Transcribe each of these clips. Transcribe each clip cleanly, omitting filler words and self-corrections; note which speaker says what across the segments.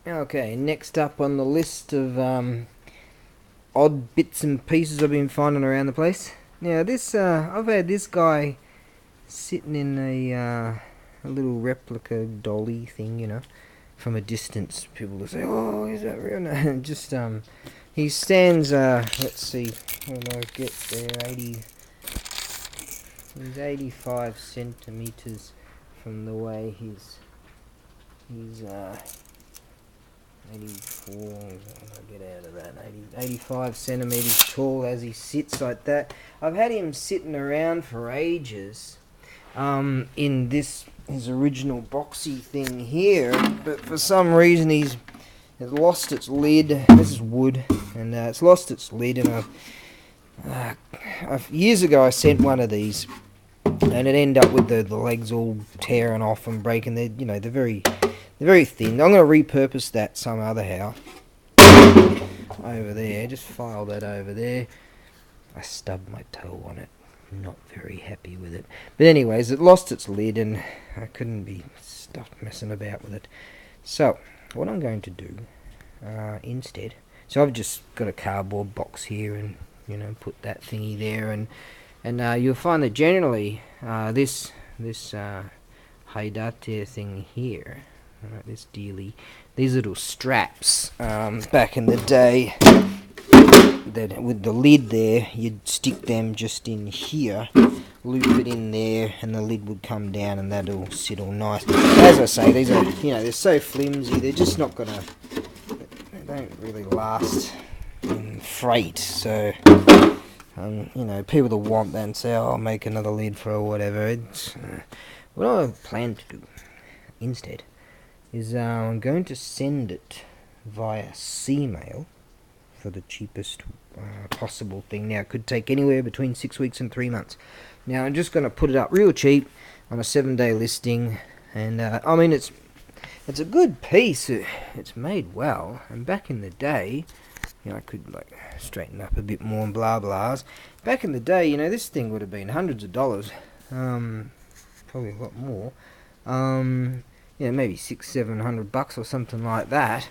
Speaker 1: Okay, next up on the list of odd bits and pieces I've been finding around the place. Now this, I've had this guy sitting in a little replica dolly thing, from a distance. People will say, "Oh, is that real?" No, just he stands. Let's see, when I get there, he's 85 centimeters from the way he's 84, I'll get out of that, 85 centimeters tall as he sits like that. I've had him sitting around for ages in his original boxy thing here, but for some reason it's lost its lid. This is wood, and it's lost its lid, and years ago I sent one of these, and it ended up with the legs all tearing off and breaking. They're very thin. I'm going to repurpose that some other how. Over there, just file that over there. I stubbed my toe on it. Not very happy with it. But anyways, it lost its lid and I couldn't be stuffed messing about with it. So, what I'm going to do instead, so I've just got a cardboard box here and, put that thingy there, and you'll find that generally this Haidate thing here, this dealie, these little straps, back in the day, that with the lid there, you'd stick them just in here, loop it in there, and the lid would come down, and that'll sit all nice. As I say, these are, they're so flimsy, they're just not gonna, they don't really last in freight, so, people that want that and say, "Oh, I'll make another lid for or whatever," it's, what I plan to do instead is I'm going to send it via sea mail for the cheapest possible thing. Now, it could take anywhere between 6 weeks and 3 months. Now, I'm just going to put it up real cheap on a 7-day listing, and it's a good piece. It's made well, and back in the day, I could straighten up a bit more and blah blahs. Back in the day, this thing would have been hundreds of dollars, probably a lot more. Maybe $600-700 or something like that.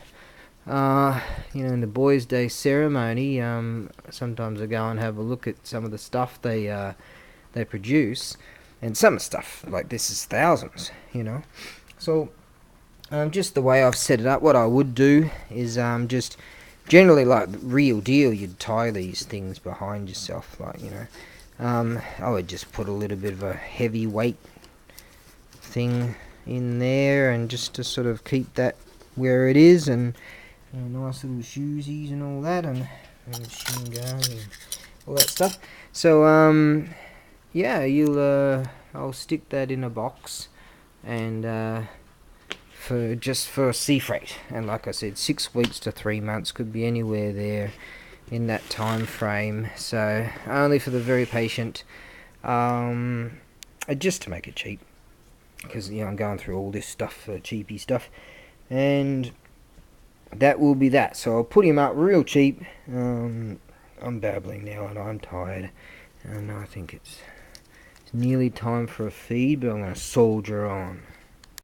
Speaker 1: In the Boys' Day ceremony, sometimes I go and have a look at some of the stuff they produce, and some stuff like this is thousands, So, just the way I've set it up, what I would do is just generally like real deal, you'd tie these things behind yourself, I would just put a little bit of a heavyweight thing in there, and just to sort of keep that where it is, and nice little shoesies and all that, and shin guards and all that stuff. So I'll stick that in a box, and for sea freight, and like I said, 6 weeks to 3 months, could be anywhere there in that time frame. So only for the very patient, just to make it cheap, because I'm going through all this stuff for cheapy stuff, and that will be that. So I'll put him up real cheap. I'm babbling now and I'm tired, and I think it's nearly time for a feed, but I'm going to soldier on.